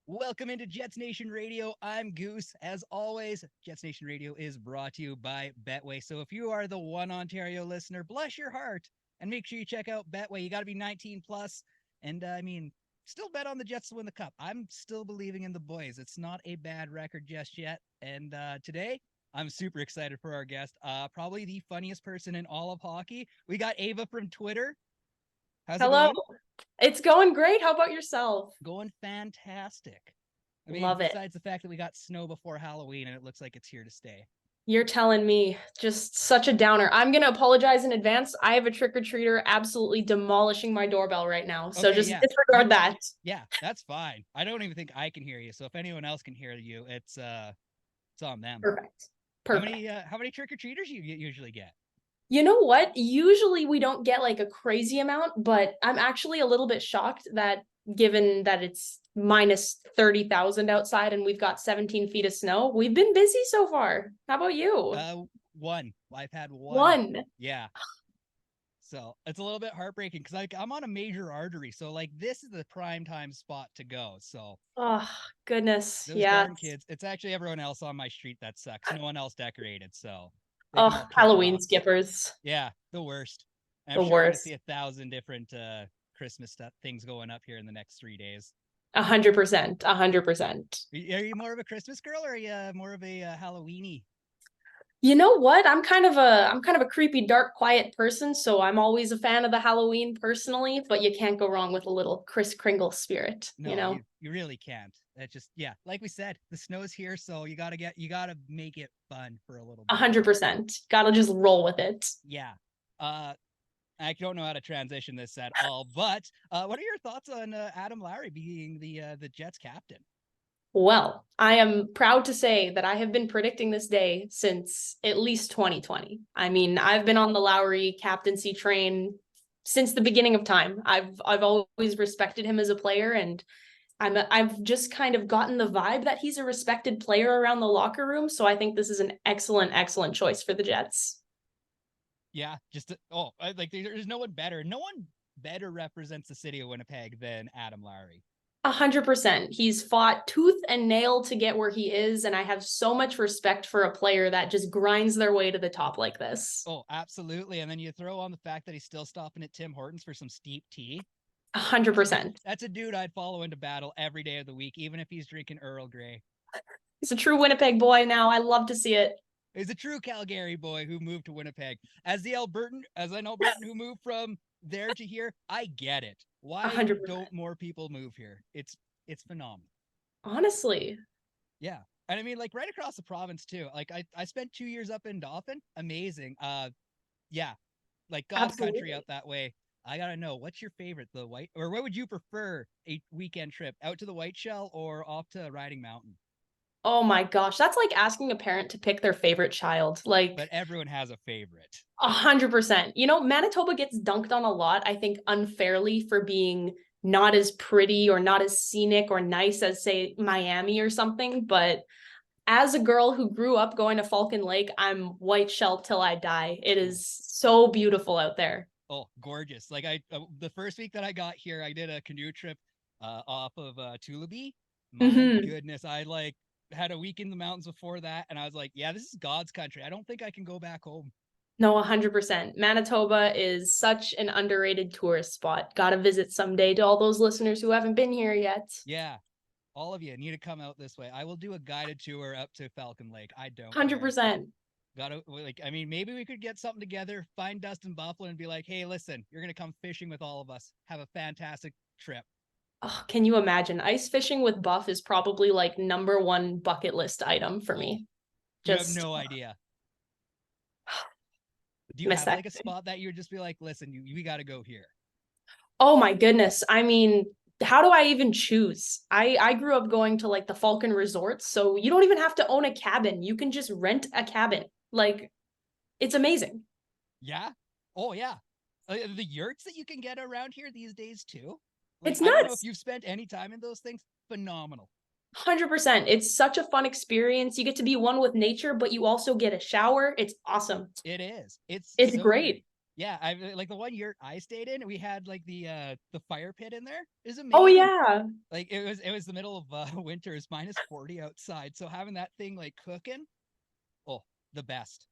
Welcome into Jets Nation Radio. I'm Goose. As always, Jets Nation Radio is brought to you by Betway. So if you are the one Ontario listener, bless your heart and make sure you check out Betway. You got to be 19 plus. And still bet on the Jets to win the cup. I'm still believing in the boys. It's not a bad record just yet. And today, I'm super excited for our guest. Probably the funniest person in all of hockey. We got Ava from Twitter. How's it Hello. going? It's going great. How about yourself? Going fantastic. Love it. Besides the fact that we got snow before Halloween and it looks like it's here to stay. You're telling me. Just such a downer. I'm going to apologize in advance. I have a trick-or-treater absolutely demolishing my doorbell right now. So Okay, just yeah. disregard that. Yeah, that's fine. I don't even think I can hear you. So if anyone else can hear you, it's on them. Perfect. How many trick-or-treaters you usually get? You know what? Usually we don't get like a crazy amount, but I'm actually a little bit shocked that given that it's minus 30,000 outside and we've got 17 feet of snow, we've been busy so far. How about you? One. I've had one. One. Yeah. So it's a little bit heartbreaking because I'm on a major artery. So like this is the prime time spot to go. So oh goodness. those Yeah. darn kids. It's actually everyone else on my street that sucks. No one else decorated. So oh, Halloween skippers. Yeah, the worst. I'm sure we're going to see 1,000 different Christmas things going up here in the next 3 days. 100%. 100%. Are you more of a Christmas girl or are you more of a Halloweeny? You know what? I'm kind of a creepy, dark, quiet person, so I'm always a fan of the Halloween personally, but you can't go wrong with a little Kris Kringle spirit, No, you really can't. That just, yeah, like we said, the snow's here, so you gotta make it fun for a little bit. 100%. Gotta just roll with it. Yeah. I don't know how to transition this at all, but what are your thoughts on Adam Lowry being the Jets captain? Well, I am proud to say that I have been predicting this day since at least 2020. I mean, I've been on the Lowry captaincy train since the beginning of time. I've always respected him as a player, and I've just kind of gotten the vibe that he's a respected player around the locker room. So I think this is an excellent choice for the Jets. Yeah, there's no one better. No one better represents the city of Winnipeg than Adam Lowry. 100%. He's fought tooth and nail to get where he is, and I have so much respect for a player that just grinds their way to the top like this. Oh, absolutely. And then you throw on the fact that he's still stopping at Tim Hortons for some steep tea. 100%. That's a dude I'd follow into battle every day of the week, even if he's drinking Earl Grey. He's a true Winnipeg boy now. I love to see it. He's a true Calgary boy who moved to Winnipeg. As an Albertan who moved from there to here, I get it. Why 100%. Don't more people move here? It's phenomenal. Honestly. Yeah. And I mean, like right across the province too. Like I spent 2 years up in Dauphin. Amazing. Yeah. Like God's Absolutely. Country out that way. I gotta know, what's your favorite? The White, or what would you prefer a weekend trip? Out to the White Shell or off to Riding Mountain? Oh my gosh, that's like asking a parent to pick their favorite child. But everyone has a favorite. 100%. You know, Manitoba gets dunked on a lot, I think unfairly, for being not as pretty or not as scenic or nice as, say, Miami or something. But as a girl who grew up going to Falcon Lake, I'm White Shell till I die. It is so beautiful out there. Oh, gorgeous. Like the first week that I got here, I did a canoe trip off of Tulabee. My goodness, I had a week in the mountains before that, and I was like, yeah, this is God's country. I don't think I can go back home. No, 100%. Manitoba is such an underrated tourist spot. Gotta visit someday, to all those listeners who haven't been here yet. Yeah, all of you need to come out this way. I will do a guided tour up to Falcon Lake. I don't 100%. Maybe we could get something together, find Dustin Buffalo and be like, hey, listen, you're gonna come fishing with all of us. Have a fantastic trip. Oh, can you imagine? Ice fishing with Buff is probably like #1 bucket list item for me. You have no idea. Do you have like a spot that you would just be like, listen, we got to go here? Oh my goodness. I mean, how do I even choose? I grew up going to like the Falcon resorts, so you don't even have to own a cabin. You can just rent a cabin. Like, it's amazing. Yeah. Oh yeah. The yurts that you can get around here these days too. It's nuts. I don't know if you've spent any time in those things. Phenomenal. 100%. It's such a fun experience. You get to be one with nature, but you also get a shower. It's awesome. It is. It's great. Yeah, I like the one year I stayed in, we had like the fire pit in there. It was Oh amazing. yeah. Like it was the middle of winter, it's -40 outside. So having that thing like cooking, oh, the best.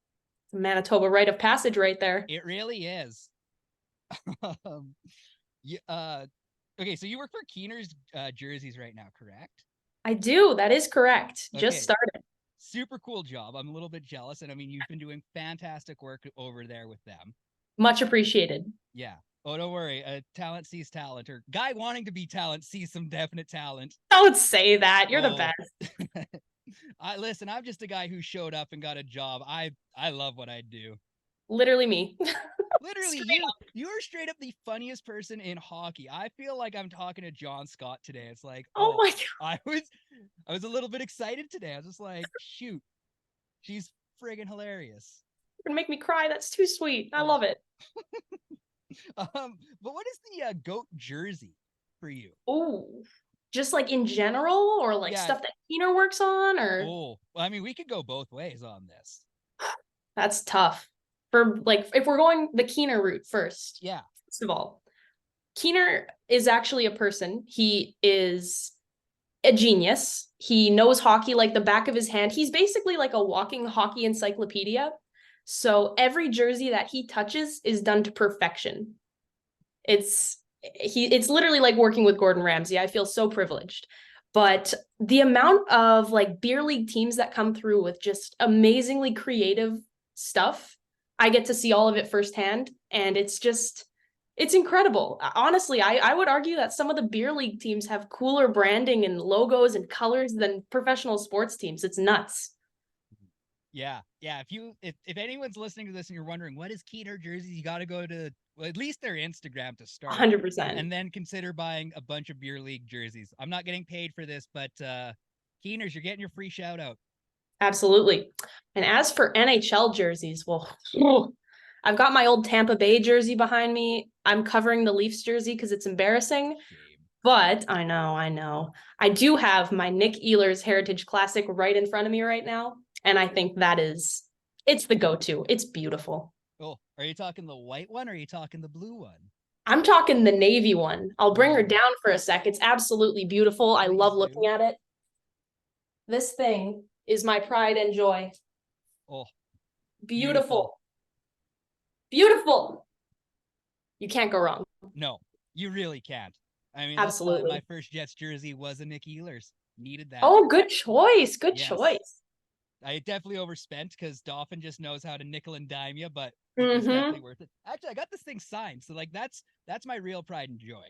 Manitoba rite of passage right there. It really is. um, yeah, okay, so you work for Keener's jerseys right now, correct? I do. That is correct. Just Okay, started. super cool job. I'm a little bit jealous, and I mean, you've been doing fantastic work over there with them. Much appreciated. Yeah. Oh, don't worry. Talent sees talent, or guy wanting to be talent sees some definite talent. Don't say that. You're the Oh, best. I listen. I'm just a guy who showed up and got a job. I love what I do. Literally me. Literally, Straight you up. you are straight up the funniest person in hockey. I feel like I'm talking to John Scott today. It's like, Oh oh, my God. I was a little bit excited today. I was just like, shoot, she's friggin' hilarious. You're gonna make me cry. That's too sweet. I Oh. love it. But what is the goat jersey for you? Oh, just like in general, or like Yeah. stuff that Keener works on, or Oh, well, I mean, we could go both ways on this. that's tough. For like, if we're going the Keener route first, Yeah. first of all, Keener is actually a person. He is a genius. He knows hockey like the back of his hand. He's basically like a walking hockey encyclopedia. So every jersey that he touches is done to perfection. It's literally like working with Gordon Ramsay. I feel so privileged. But the amount of like beer league teams that come through with just amazingly creative stuff, I get to see all of it firsthand, and it's incredible. Honestly, I would argue that some of the beer league teams have cooler branding and logos and colors than professional sports teams. It's nuts. Yeah. Yeah. If anyone's listening to this and you're wondering what is Keener jerseys, you got to go to, well, at least their Instagram to start, 100%. and then consider buying a bunch of beer league jerseys. I'm not getting paid for this, but Keeners, you're getting your free shout out. Absolutely. And as for NHL jerseys, well, I've got my old Tampa Bay jersey behind me. I'm covering the Leafs jersey because it's embarrassing. Shame. But I know. I do have my Nick Ehlers Heritage Classic right in front of me right now. And I think it's the go-to. It's beautiful. Oh, are you talking the white one or are you talking the blue one? I'm talking the navy one. I'll bring her down for a sec. It's absolutely beautiful. I love looking at it. This thing is my pride and joy. Oh, Beautiful. Beautiful. You can't go wrong. No, you really can't. I mean, Absolutely. my first Jets jersey was a Nick Ehlers. Needed that. Oh, good choice. Good choice. I definitely overspent because Dolphin just knows how to nickel and dime you, but Mm-hmm. it was definitely worth it. Actually, I got this thing signed, so like that's my real pride and joy.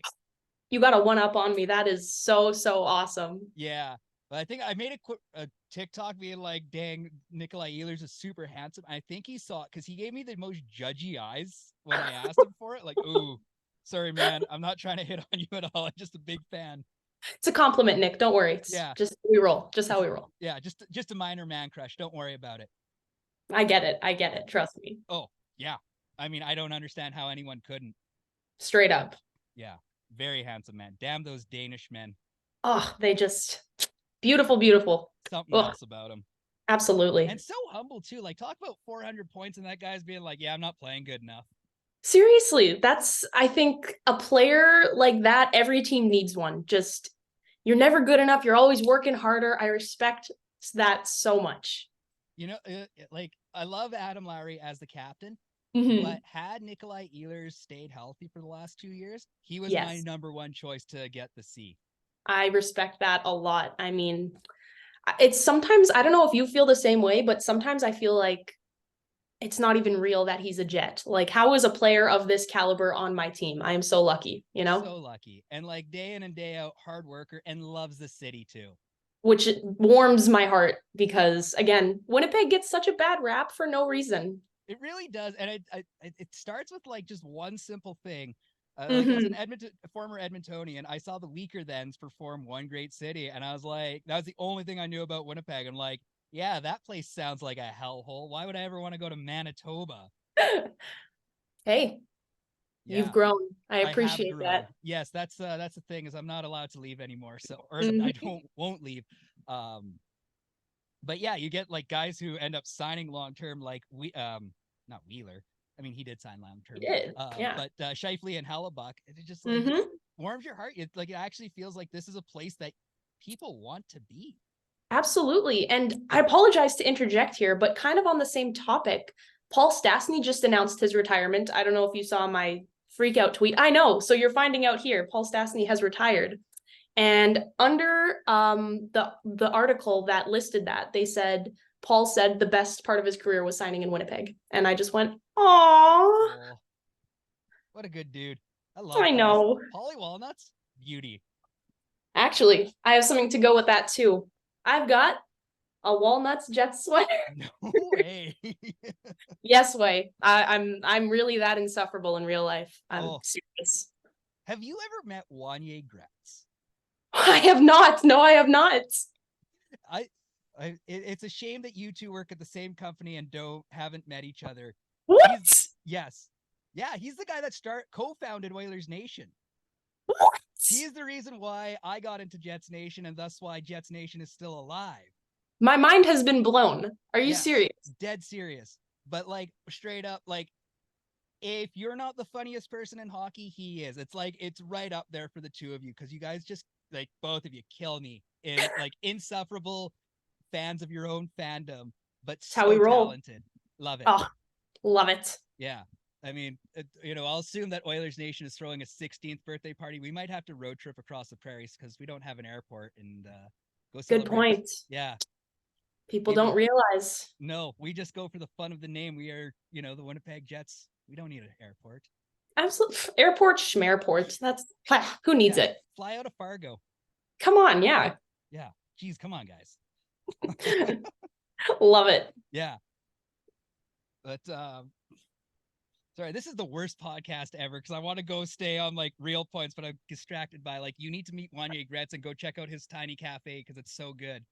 You got a one up on me. That is so awesome. Yeah, but I think I made a TikTok being like, "Dang, Nikolaj Ehlers is super handsome." I think he saw it because he gave me the most judgy eyes when I asked him for it. Like, "Ooh, sorry, man, I'm not trying to hit on you at all. I'm just a big fan." It's a compliment, Nick. Don't worry. It's just we roll. Just how we roll. Yeah, just a minor man crush. Don't worry about it. I get it. Trust me. Oh, yeah. I mean, I don't understand how anyone couldn't. Straight up. Yeah. Very handsome man. Damn those Danish men. Oh, they just beautiful. Something else about him. Absolutely. And so humble too. Like talk about 400 points and that guy's being like, yeah, I'm not playing good enough. Seriously, I think a player like that, every team needs one. Just, you're never good enough. You're always working harder. I respect that so much. You know, like I love Adam Lowry as the captain, but had Nikolaj Ehlers stayed healthy for the last 2 years, he was my number one choice to get the C. I respect that a lot. I mean, it's sometimes, I don't know if you feel the same way, but sometimes I feel like it's not even real that he's a Jet. Like, how is a player of this caliber on my team? I am so lucky, you know? So lucky. And like day in and day out, hard worker and loves the city too. Which warms my heart because, again, Winnipeg gets such a bad rap for no reason. It really does. And it starts with like just one simple thing. Like as an former Edmontonian, I saw the Weaker Thens perform One Great City. And I was like, that was the only thing I knew about Winnipeg. I'm like, yeah, that place sounds like a hellhole. Why would I ever want to go to Manitoba? Hey, you've grown. I appreciate that. Yes, that's the thing is I'm not allowed to leave anymore. So, or I won't leave. But yeah, you get like guys who end up signing long term, like not Wheeler. I mean, he did sign long term. He did. Yeah. But Scheifele and Hellebuck, it just warms your heart. It's like it actually feels like this is a place that people want to be. Absolutely. And I apologize to interject here, but kind of on the same topic, Paul Stastny just announced his retirement. I don't know if you saw my freak out tweet. I know. So you're finding out here. Paul Stastny has retired. And under the article that listed that, they said Paul said the best part of his career was signing in Winnipeg. And I just went, "Aw." What a good dude. I know. Paulie Walnuts, beauty. Actually, I have something to go with that too. I've got a Walnuts Jets sweater. No way. Yes, way. I'm really that insufferable in real life. I'm serious. Have you ever met Wanye Gretz? I have not. No, I have not. It's a shame that you two work at the same company and haven't met each other. What? Yes. Yeah, he's the guy that co-founded Oilers Nation. What? He's the reason why I got into Jets Nation, and thus why Jets Nation is still alive. My mind has been blown. Are you serious? Dead serious. But like straight up, like if you're not the funniest person in hockey, he is. It's like it's right up there for the two of you because you guys just like both of you kill me in like insufferable fans of your own fandom, but so how we roll. Talented. Love it. Oh, love it. Yeah. I mean, I'll assume that Oilers Nation is throwing a 16th birthday party. We might have to road trip across the prairies because we don't have an airport and go celebrate. Good point. Yeah. People don't realize. No, we just go for the fun of the name. We are, the Winnipeg Jets. We don't need an airport. Absolutely. Airport, schmerport. That's who needs it? Fly out of Fargo. Come on. Yeah. Yeah. Geez, come on, guys. Love it. Yeah. But sorry, this is the worst podcast ever because I want to stay on like real points, but I'm distracted by like you need to meet Wanye Gretz and go check out his tiny cafe because it's so good.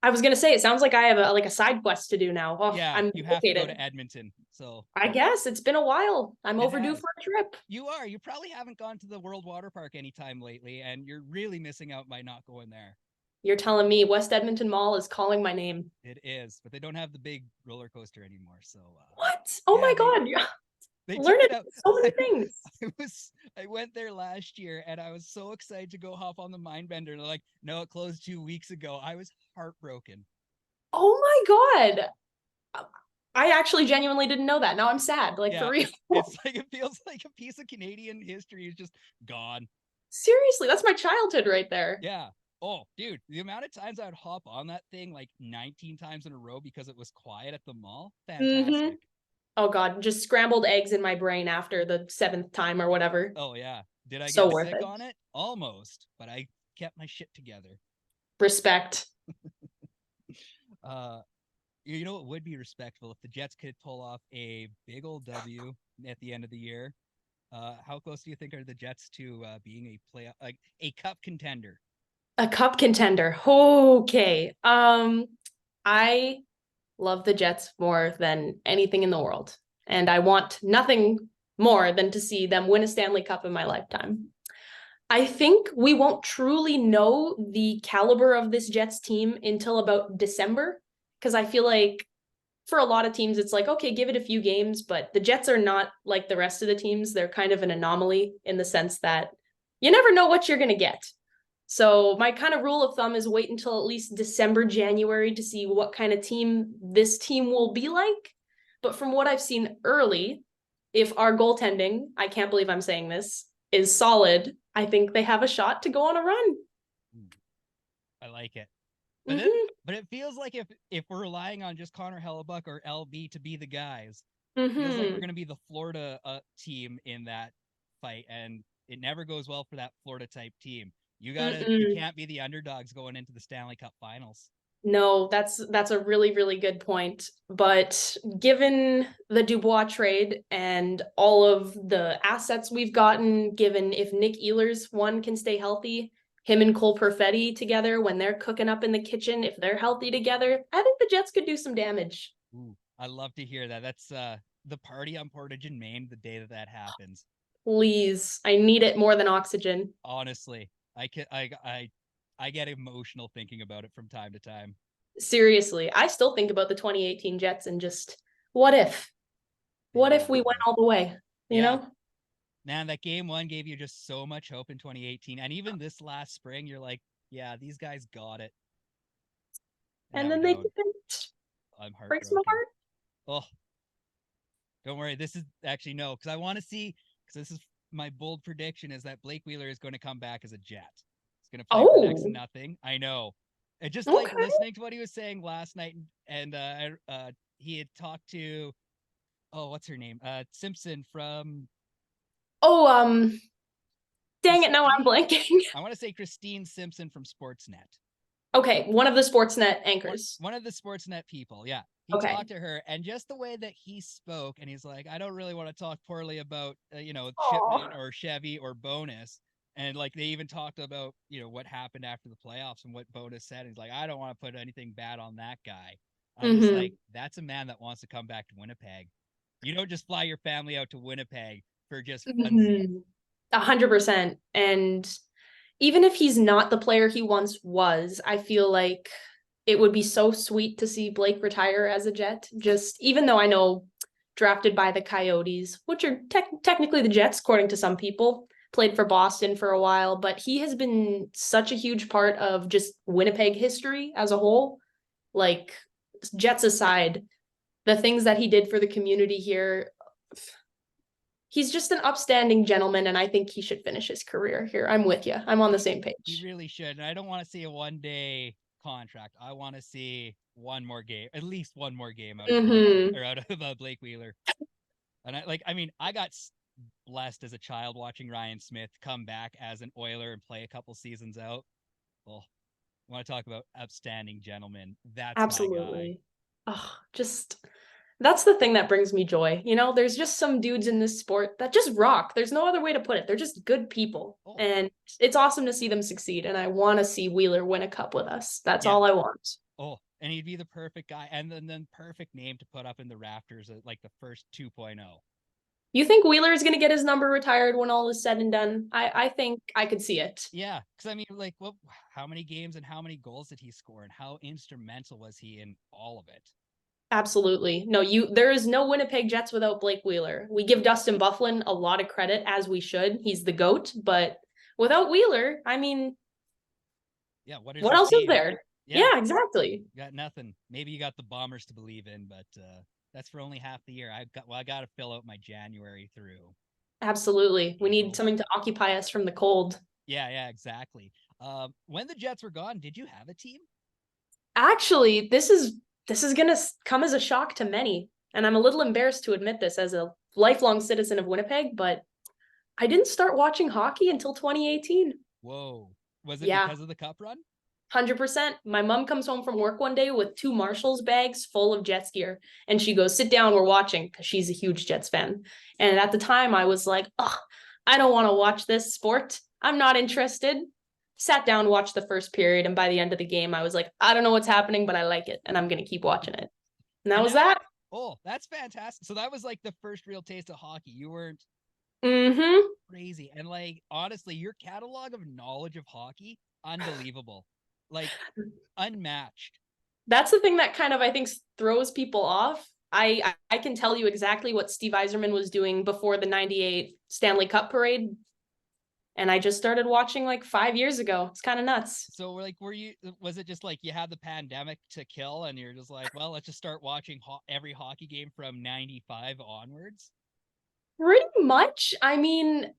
I was gonna say it sounds like I have a side quest to do now. Oh, yeah, you have to go to Edmonton. So I guess it's been a while. I'm overdue for a trip. You are. You probably haven't gone to the World Water Park anytime lately, and you're really missing out by not going there. You're telling me West Edmonton Mall is calling my name. It is, but they don't have the big roller coaster anymore. So what? Oh my God! They learned so many things. I went there last year and I was so excited to go hop on the Mindbender. And they're like, no, it closed 2 weeks ago. I was heartbroken. Oh my God. I actually genuinely didn't know that. Now I'm sad. Like for real. It's like it feels like a piece of Canadian history is just gone. Seriously, that's my childhood right there. Yeah. Oh, dude, the amount of times I would hop on that thing like 19 times in a row because it was quiet at the mall. Fantastic. Mm-hmm. Oh God, just scrambled eggs in my brain after the 7th time or whatever. Oh yeah. Did I so get worth sick it. on it? Almost, but I kept my shit together. Respect. You know, it would be respectful if the Jets could pull off a big old W at the end of the year. How close do you think are the Jets to being a cup contender? A cup contender. Okay. I love the Jets more than anything in the world. And I want nothing more than to see them win a Stanley Cup in my lifetime. I think we won't truly know the caliber of this Jets team until about December, because I feel like for a lot of teams, it's like, okay, give it a few games, but the Jets are not like the rest of the teams. They're kind of an anomaly in the sense that you never know what you're going to get. So my kind of rule of thumb is wait until at least December, January to see what kind of team this team will be like. But from what I've seen early, if our goaltending, I can't believe I'm saying this, is solid, I think they have a shot to go on a run. I like it. But, but it feels like if we're relying on just Connor Hellebuck or LB to be the guys, it feels like we're going to be the Florida team in that fight, and it never goes well for that Florida type team. You can't be the underdogs going into the Stanley Cup Finals. No, that's a really, really good point. But given the Dubois trade and all of the assets we've gotten, given if Nick Ehlers, can stay healthy, him and Cole Perfetti together when they're cooking up in the kitchen, if they're healthy together, I think the Jets could do some damage. Ooh, I love to hear that. That's the party on Portage in Maine the day that happens. Please, I need it more than oxygen. Honestly, I get emotional thinking about it from time to time. Seriously, I still think about the 2018 Jets and just what if? What if we went all the way? You know? Man, that game one gave you just so much hope in 2018. And even this last spring, you're like, yeah, these guys got it. And then they didn't. I'm Breaks my heartbroken. heart. Oh, don't worry. This is actually no, because I want to see, because this is my bold prediction is that Blake Wheeler is going to come back as a Jet. He's going to play for next to nothing. I know. And just like listening to what he was saying last night, and he had talked to, what's her name? Simpson from. Dang it! Now I'm blanking. I want to say Christine Simpson from Sportsnet. Okay, one of the Sportsnet anchors. One of the Sportsnet people, yeah. He talked to her, and just the way that he spoke, and he's like, I don't really want to talk poorly about, Shipman or Chevy or Bonus. And, like, they even talked about, what happened after the playoffs and what Bonus said. And he's like, I don't want to put anything bad on that guy. I'm just like, that's a man that wants to come back to Winnipeg. You don't just fly your family out to Winnipeg for just fun. 100%. And even if he's not the player he once was, I feel like it would be so sweet to see Blake retire as a Jet. Just even though I know drafted by the Coyotes, which are technically the Jets, according to some people, played for Boston for a while, but he has been such a huge part of just Winnipeg history as a whole. Like, Jets aside, the things that he did for the community here, he's just an upstanding gentleman, and I think he should finish his career here. I'm with you. I'm on the same page. He really should. And I don't want to see a one-day contract. I want to see one more game, at least one more game out of Blake Wheeler. And I got blessed as a child watching Ryan Smith come back as an Oiler and play a couple seasons out. Well, I want to talk about upstanding gentlemen. That's absolutely. Oh, that's the thing that brings me joy. There's just some dudes in this sport that just rock. There's no other way to put it. They're just good people. And it's awesome to see them succeed. And I want to see Wheeler win a cup with us. That's all I want. Oh, and he'd be the perfect guy. And then perfect name to put up in the rafters at like the first 2.0. You think Wheeler is going to get his number retired when all is said and done? I think I could see it. Yeah, because how many games and how many goals did he score, and how instrumental was he in all of it? Absolutely. No, there is no Winnipeg Jets without Blake Wheeler. We give Dustin Byfuglien a lot of credit, as we should. He's the GOAT, but without Wheeler, what else is there? Yeah, exactly. You got nothing. Maybe you got the Bombers to believe in, but that's for only half the year. I got to fill out my January through. Absolutely. We need something to occupy us from the cold. Yeah, exactly. When the Jets were gone, did you have a team? Actually, this is going to come as a shock to many, and I'm a little embarrassed to admit this as a lifelong citizen of Winnipeg, but I didn't start watching hockey until 2018. Whoa. Was it because of the Cup run? 100%. My mom comes home from work one day with 2 Marshalls bags full of Jets gear, and she goes, sit down, we're watching, because she's a huge Jets fan. And at the time, I was like, I don't want to watch this sport. I'm not interested. Sat down, watched the first period, and by the end of the game, I was like, I don't know what's happening, but I like it, and I'm going to keep watching it. And that was that. Oh, that's fantastic. So that was like the first real taste of hockey. You weren't crazy. And honestly, your catalog of knowledge of hockey, unbelievable. Unmatched. That's the thing that kind of, I think, throws people off. I can tell you exactly what Steve Yzerman was doing before the 98 Stanley Cup parade. And I just started watching 5 years ago. It's kind of nuts. So was it just you had the pandemic to kill and you're just well, let's just start watching every hockey game from 95 onwards? Pretty much. I mean,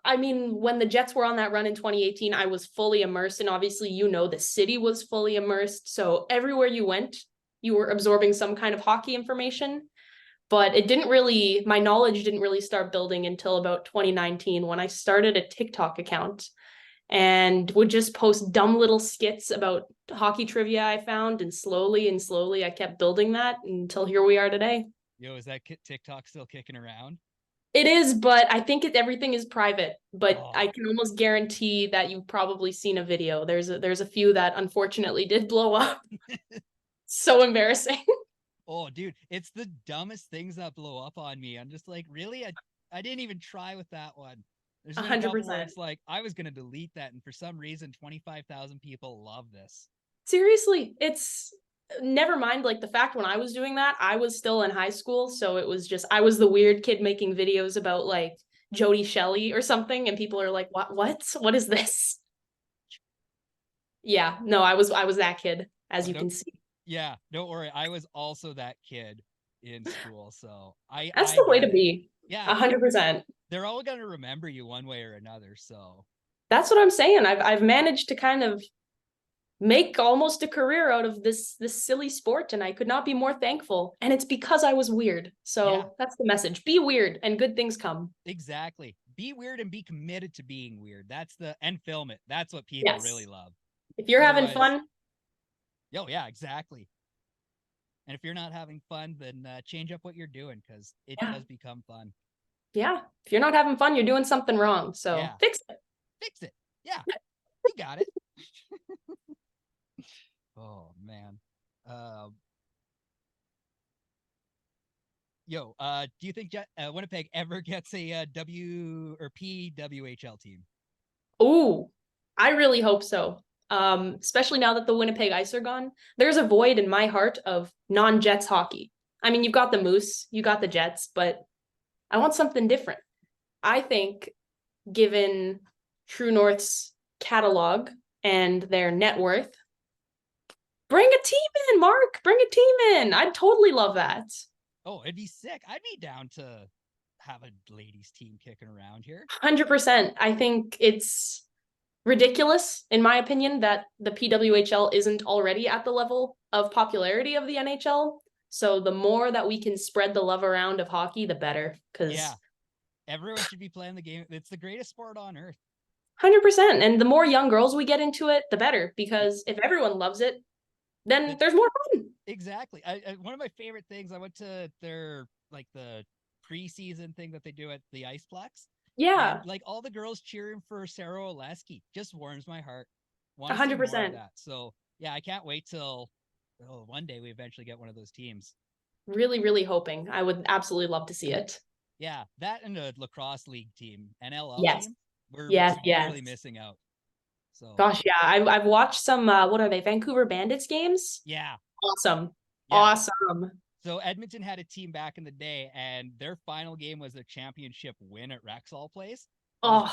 when the Jets were on that run in 2018, I was fully immersed. And obviously, the city was fully immersed. So everywhere you went, you were absorbing some kind of hockey information. But my knowledge didn't really start building until about 2019 when I started a TikTok account and would just post dumb little skits about hockey trivia I found. And slowly I kept building that until here we are today. Yo, is that TikTok still kicking around? It is, but I think everything is private. But I can almost guarantee that you've probably seen a video. There's a few that unfortunately did blow up. So embarrassing. Oh, dude, it's the dumbest things that blow up on me. I'm just really? I didn't even try with that one. There's 100%. It's I was going to delete that. And for some reason, 25,000 people love this. Seriously, never mind, like the fact when I was doing that, I was still in high school. So it was just, I was the weird kid making videos about like Jody Shelley or something. And people are like, what is this? Yeah, no, I was that kid, as you can see. Yeah, don't worry. I was also that kid in school. So That's I the way get to it. be. Yeah. 100%. They're all going to remember you one way or another. So That's what I'm saying. I've managed to kind of make almost a career out of this silly sport, and I could not be more thankful. And it's because I was weird. So that's the message. Be weird and good things come. Exactly. Be weird and be committed to being weird. And film it. That's what people really love. If you're having fun. Oh, yeah, exactly. And if you're not having fun, then change up what you're doing, because it does become fun. Yeah. If you're not having fun, you're doing something wrong. So fix it. Fix it. Yeah. You got it. Oh, man. Do you think Winnipeg ever gets a W or PWHL team? Ooh, I really hope so. Especially now that the Winnipeg Ice are gone, there's a void in my heart of non-Jets hockey. I mean, you've got the Moose, you got the Jets, but I want something different. I think, given True North's catalog and their net worth, bring a team in, Mark. Bring a team in. I'd totally love that. Oh, it'd be sick. I'd be down to have a ladies team kicking around here. 100%. I think it's ridiculous, in my opinion, that the PWHL isn't already at the level of popularity of the NHL. So the more that we can spread the love around of hockey, the better. Because everyone should be playing the game. It's the greatest sport on earth. 100%. And the more young girls we get into it, the better. Because if everyone loves it, then there's more fun. Exactly. One of my favorite things, I went to their, like, the preseason thing that they do at the Iceplex. Yeah. And, like, all the girls cheering for Sarah Oleski just warms my heart. 100%. That. So, yeah, I can't wait till one day we eventually get one of those teams. Really, really hoping. I would absolutely love to see it. Yeah, that and a lacrosse league team, NLL team. We're really missing out. So, gosh, yeah, I've watched some. What are they? Vancouver Bandits games. Yeah, awesome, awesome. So Edmonton had a team back in the day, and their final game was a championship win at Rexall Place. Well,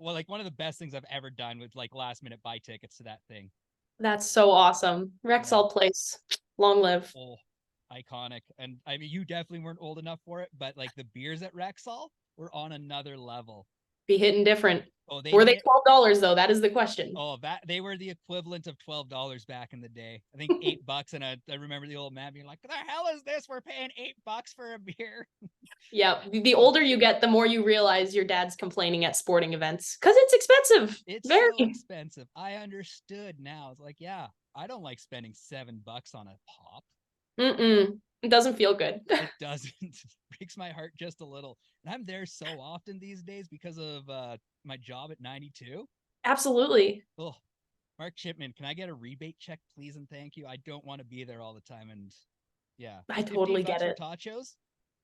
like one of the best things I've ever done with like last minute buy tickets to that thing. That's so awesome. Rexall Place, long live. Oh, iconic. And I mean, you definitely weren't old enough for it, but like the beers at Rexall were on another level. Be hitting different. Were they $12 though? That is the question. Oh, they were the equivalent of $12 back in the day. I think $8, and I remember the old man being like, "The hell is this? We're paying $8 for a beer." Yeah, the older you get, the more you realize your dad's complaining at sporting events because it's expensive. It's very expensive. I understood now. It's like, yeah, I don't like spending $7 on a pop. It doesn't feel good. It doesn't. It breaks my heart just a little. And I'm there so often these days because of my job at 92. Absolutely. Oh, Mark Chipman, can I get a rebate check, please, and thank you? I don't want to be there all the time. And yeah, I totally get it. For tachos?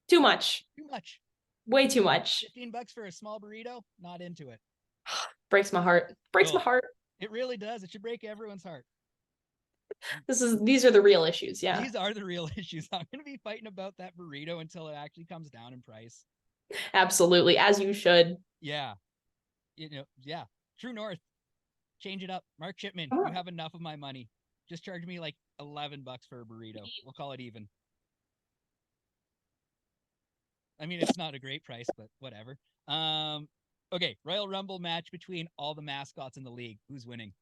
Too much. Too much. Way too much. $15 for a small burrito? Not into it. Breaks my heart. Breaks my heart. It really does. It should break everyone's heart. These are the real issues. Yeah. These are the real issues. I'm going to be fighting about that burrito until it actually comes down in price. Absolutely. As you should. Yeah. Yeah. True North. Change it up. Mark Chipman, you have enough of my money. Just charge me like $11 for a burrito. We'll call it even. I mean, it's not a great price, but whatever. Okay. Royal Rumble match between all the mascots in the league. Who's winning?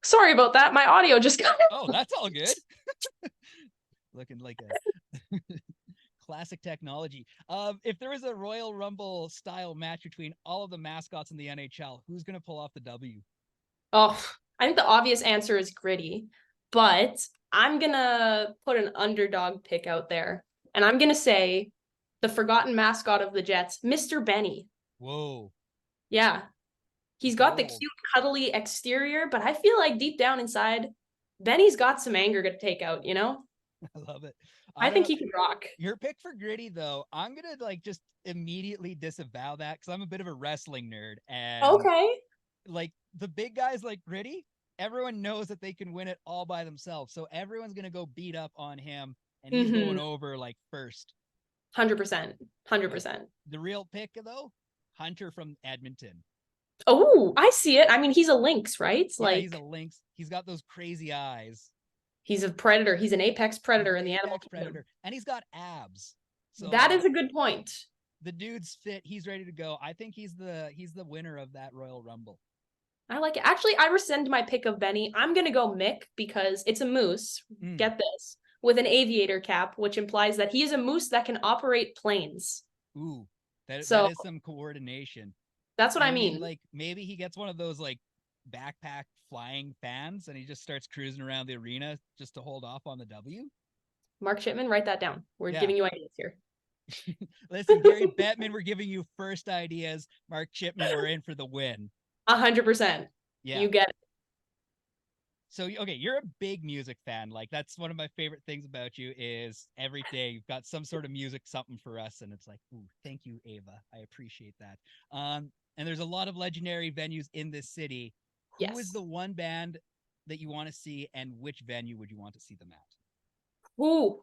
Sorry about that. My audio just got. Oh, that's all good. Looking like a classic technology. If there was a Royal Rumble style match between all of the mascots in the NHL, who's going to pull off the W? Oh, I think the obvious answer is Gritty, but I'm going to put an underdog pick out there. And I'm going to say the forgotten mascot of the Jets, Mr. Benny. Whoa. Yeah. He's got the cute, cuddly exterior, but I feel like deep down inside, Benny's got some anger to take out, you know? I love it. I think he can rock. Your pick for Gritty, though, I'm going to like just immediately disavow that because I'm a bit of a wrestling nerd. And okay. Like the big guys like Gritty, everyone knows that they can win it all by themselves. So everyone's going to go beat up on him, and he's Mm-hmm. going over like first. 100%. 100%. The real pick, though, Hunter from Edmonton. Oh, I see it. I mean, he's a lynx, right? It's Yeah, he's a lynx. He's got those crazy eyes. He's a predator. He's an apex predator in the animal predator. And he's got abs. So that is a good point. The dude's fit. He's ready to go. I think he's the winner of that Royal Rumble. I like it. Actually, I rescind my pick of Benny. I'm going to go Mick because it's a moose. Get this. With an aviator cap, which implies that he is a moose that can operate planes. Ooh, that is some coordination. That's what I mean. Like, maybe he gets one of those, like, backpack flying fans and he just starts cruising around the arena just to hold off on the W. Mark Chipman, write that down. We're giving you ideas here. Listen, Gary Bettman, we're giving you first ideas. Mark Chipman, we're in for the win. 100%. Yeah. You get it. So, okay, you're a big music fan. Like, that's one of my favorite things about you is every day you've got some sort of music, something for us. And it's like, ooh, thank you, Ava. I appreciate that. And there's a lot of legendary venues in this city. Who is the one band that you want to see, and which venue would you want to see them at? Ooh,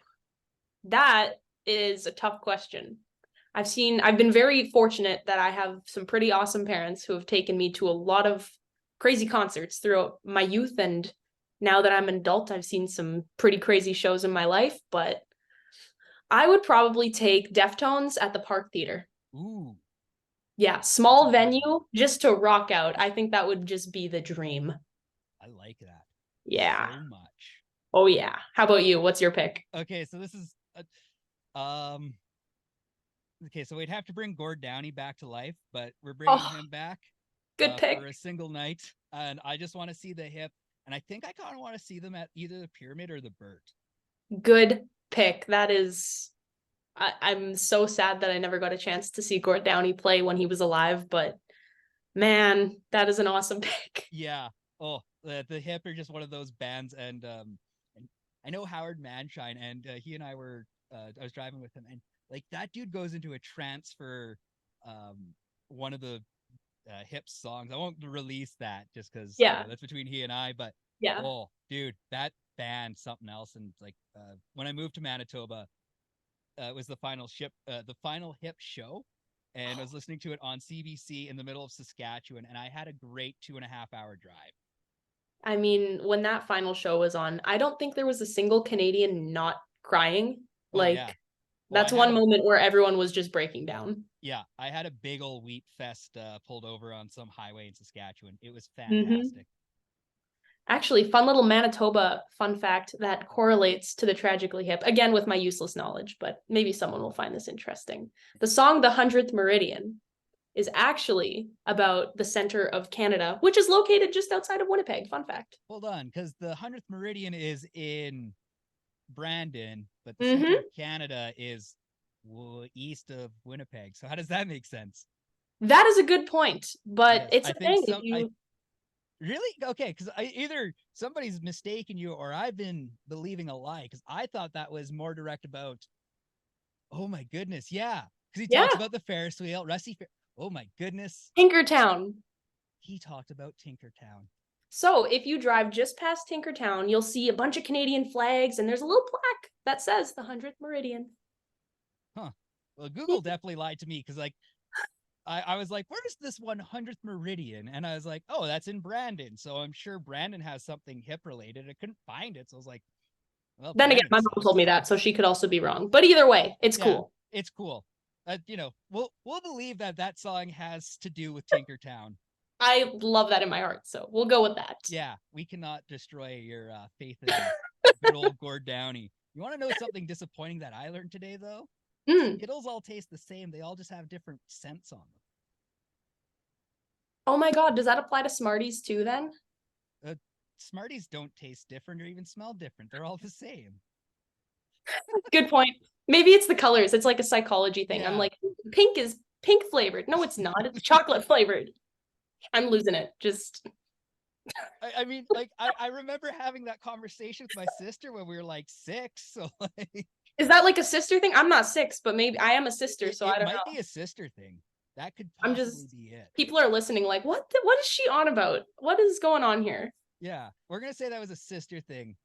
that is a tough question. I've been very fortunate that I have some pretty awesome parents who have taken me to a lot of crazy concerts throughout my youth, and now that I'm an adult, I've seen some pretty crazy shows in my life, but I would probably take Deftones at the Park Theater. Ooh. Yeah, small venue just to rock out. I think that would just be the dream. I like that. Yeah. So much. Oh yeah. How about you? What's your pick? Okay, so this is okay, so we'd have to bring Gord Downey back to life, but we're bringing him back. Good pick. For a single night, and I just want to see the Hip, and I think I kind of want to see them at either the Pyramid or the Burt. Good pick. That is, I'm so sad that I never got a chance to see Gord Downey play when he was alive, but man, that is an awesome pick. Yeah. Oh, the Hip are just one of those bands, and I know Howard Manshine, and he and I were, I was driving with him, and like that dude goes into a trance for one of the Hip songs. I won't release that just because that's between he and I, but oh dude, that band something else. And like when I moved to Manitoba, it was the final Hip show, and I was listening to it on CBC in the middle of Saskatchewan, and I had a great 2.5-hour drive. I mean, when that final show was on, I don't think there was a single Canadian not crying. That's one moment where everyone was just breaking down. Yeah, I had a big old wheat fest pulled over on some highway in Saskatchewan. It was fantastic. Actually, fun little Manitoba fun fact that correlates to the Tragically Hip, again with my useless knowledge, but maybe someone will find this interesting. The song The 100th Meridian is actually about the center of Canada, which is located just outside of Winnipeg. Fun fact. Hold on, because the 100th Meridian is in Brandon, but the center of Canada is east of Winnipeg. So how does that make sense? That is a good point, but it's a thing. Really? Okay, because either somebody's mistaken you or I've been believing a lie, because I thought that was more direct about, oh my goodness, yeah. Because he talks about the Ferris wheel, oh my goodness. Tinkertown. He talked about Tinkertown. So if you drive just past Tinkertown, you'll see a bunch of Canadian flags, and there's a little plaque that says the 100th Meridian. Huh. Well, Google definitely lied to me, because like, I was like, where's this 100th Meridian? And I was like, oh, that's in Brandon. So I'm sure Brandon has something Hip related. I couldn't find it. So I was like, well. Then again, my mom told me that, so she could also be wrong. But either way, it's cool. It's cool. We'll believe that song has to do with Tinkertown. I love that in my heart, so we'll go with that. Yeah, we cannot destroy your faith in good old Gord Downey. You want to know something disappointing that I learned today, though? Skittles all taste the same. They all just have different scents on them. Oh my God, does that apply to Smarties too then? Smarties don't taste different or even smell different. They're all the same. Good point. Maybe it's the colors. It's like a psychology thing. Yeah. I'm like, pink is pink flavored. No, it's not. It's chocolate flavored. I'm losing it. Just. I mean, like, I remember having that conversation with my sister when we were like 6. So like. Is that like a sister thing? I'm not 6, but maybe I am a sister, so I don't know. It might be a sister thing. That could possibly be it. People are listening like, what is she on about? What is going on here? Yeah, we're gonna say that was a sister thing.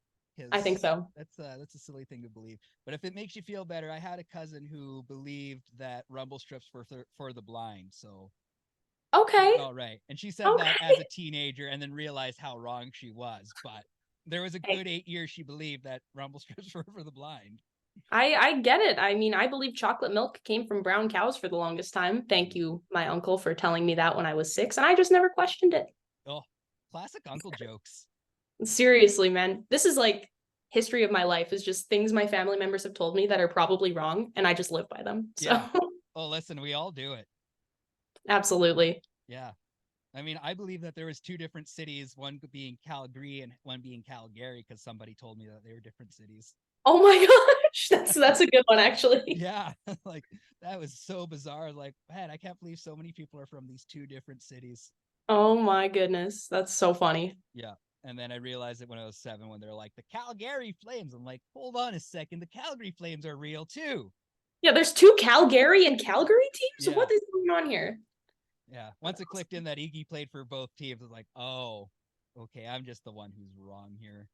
I think so. That's a silly thing to believe. But if it makes you feel better, I had a cousin who believed that rumble strips were for the blind. So Okay. all right. And she said that as Okay. a teenager and then realized how wrong she was. But there was a Hey, good 8 years she believed that rumble strips were for the blind. I get it. I mean, I believe chocolate milk came from brown cows for the longest time. Thank you, my uncle, for telling me that when I was 6, and I just never questioned it. Oh, classic uncle jokes. Seriously, man. This is like history of my life is just things my family members have told me that are probably wrong, and I just live by them. So, Yeah. Oh, listen, we all do it. absolutely. Yeah. I mean, I believe that there was two different cities, one being Calgary and one being Calgary, because somebody told me that they were different cities. Oh my gosh, that's a good one actually. Yeah, like that was so bizarre. Like, man, I can't believe so many people are from these two different cities. Oh my goodness, that's so funny. Yeah. And then I realized it when I was 7 when they're like, the Calgary Flames. I'm like, hold on a second. The Calgary Flames are real too. Yeah, there's two Calgary and Calgary teams. Yeah. What is going on here? Yeah. Once it clicked in that Iggy played for both teams, I was like, oh, okay, I'm just the one who's wrong here.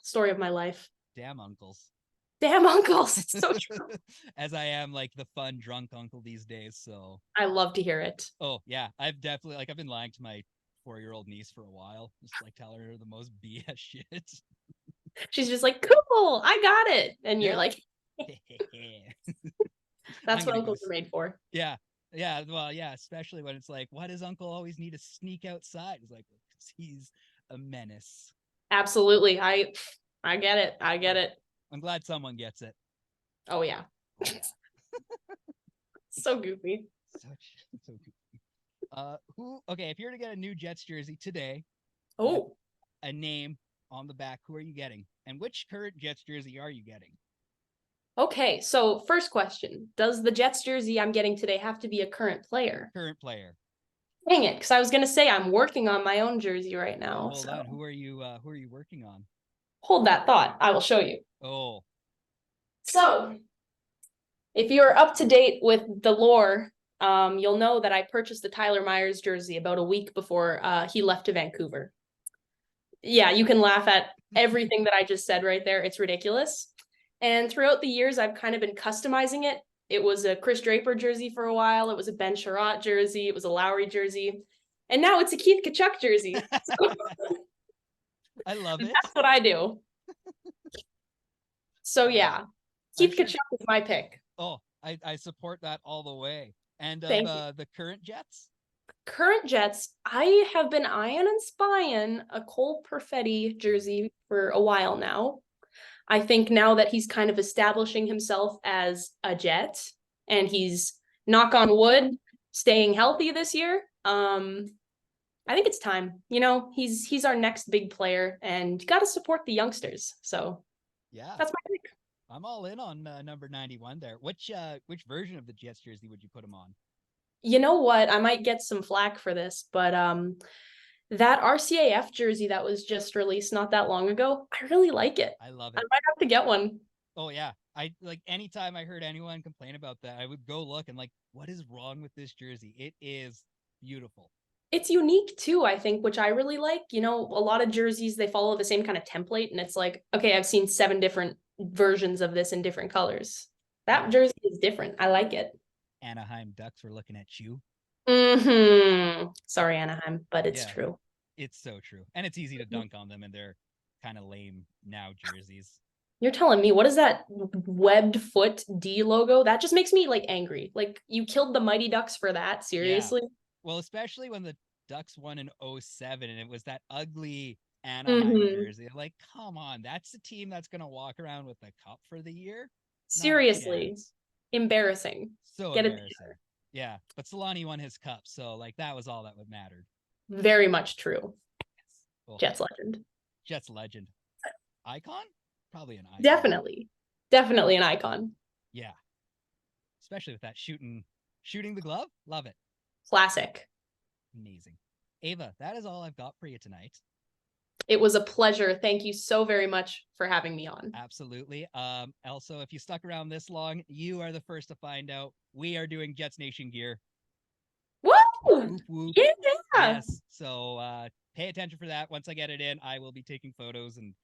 Story of my life. Damn uncles. Damn uncles. It's so true. As I am like the fun drunk uncle these days. So I love to hear it. oh yeah, I've definitely I've been lying to my 4-year-old niece for a while, just like telling her the most BS shit. She's just like, cool, I got it. And you're like, that's what uncles are made for. Yeah. Yeah. Well, yeah, especially when it's like, why does uncle always need to sneak outside? It's like, because he's a menace. Absolutely. I get it. I get it. I'm glad someone gets it. Oh yeah. So goofy. So goofy. Okay, if you're to get a new Jets jersey today, Oh, a name on the back, who are you getting? And which current Jets jersey are you getting? okay. So first question, does the Jets jersey I'm getting today have to be a current player? Current player. Dang it, because I was gonna say I'm working on my own jersey right now. Hold on. Who are you working on? Hold that thought. I will show you. Oh. So if you're up to date with the lore, you'll know that I purchased the Tyler Myers jersey about a week before he left to Vancouver. Yeah, you can laugh at everything that I just said right there. It's ridiculous. And throughout the years, I've kind of been customizing it. It was a Chris Draper jersey for a while. It was a Ben Sherratt jersey. It was a Lowry jersey. And now it's a Keith Tkachuk jersey. So I love it. that's what I do. So yeah, Keith Tkachuk is my pick. Oh, I support that all the way. And the current Jets? Current Jets, I have been eyeing and spying a Cole Perfetti jersey for a while now. I think now that he's kind of establishing himself as a Jet and he's, knock on wood, staying healthy this year, I think it's time. You know, he's our next big player and you got to support the youngsters. So yeah, that's my pick. I'm all in on number 91 there. Which version of the Jets jersey would you put him on? You know what? I might get some flack for this, but that RCAF jersey that was just released not that long ago, I really like it. I love it. I might have to get one. Oh yeah. I like anytime I heard anyone complain about that, I would go look and like, what is wrong with this jersey? It is beautiful. It's unique too, I think, which I really like. You know, a lot of jerseys, they follow the same kind of template and it's like, okay, I've seen 7 different versions of this in different colors. That jersey is different. I like it. Anaheim Ducks were looking at you. Sorry, Anaheim, but it's true. It's so true. And it's easy to dunk on them and they're kind of lame now jerseys. You're telling me, what is that webbed foot D logo? That just makes me like angry. Like you killed the Mighty Ducks for that. Seriously? Yeah. Well, especially when the Ducks won in 07 and it was that ugly Anaheim jersey. Like, come on, that's the team that's going to walk around with the cup for the year. Seriously. Embarrassing. So Get embarrassing. Yeah, but Solani won his cup, so like that was all that would matter. Very much true. Yes. Well, Jets legend. Jets legend. Icon? Probably an icon. Definitely an icon. Yeah. Especially with that shooting the glove. Love it. Classic. Amazing. Ava, that is all I've got for you tonight. It was a pleasure. Thank you so very much for having me on. Absolutely. Also, if you stuck around this long, you are the first to find out. We are doing Jets Nation gear. Woo! Whoop, whoop. Yeah. Yes. So pay attention for that. Once I get it in, I will be taking photos. And,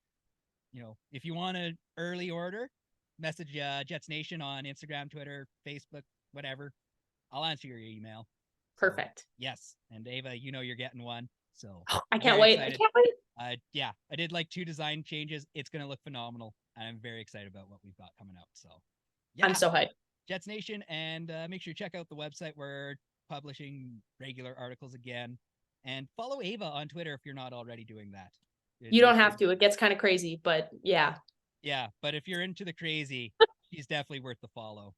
if you want an early order, message Jets Nation on Instagram, Twitter, Facebook, whatever. I'll answer your email. Perfect. So, yes. And Ava, you're getting one. So I can't wait. Excited. I can't wait. I did like 2 design changes. It's going to look phenomenal. And I'm very excited about what we've got coming out. So yeah, I'm so hyped. Jets Nation. And make sure you check out the website. We're publishing regular articles again. And follow Ava on Twitter if you're not already doing that. You don't have to. It gets kind of crazy, but yeah. Yeah, but if you're into the crazy, she's definitely worth the follow.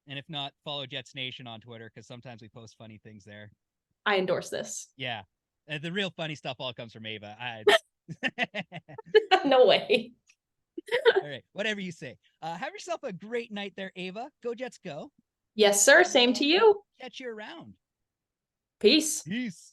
And if not, follow Jets Nation on Twitter, because sometimes we post funny things there. I endorse this. Yeah. The real funny stuff all comes from Ava. No way. All right. Whatever you say. Have yourself a great night there, Ava. Go Jets, go. Yes, sir. Same to you. Catch you around. Peace. Peace.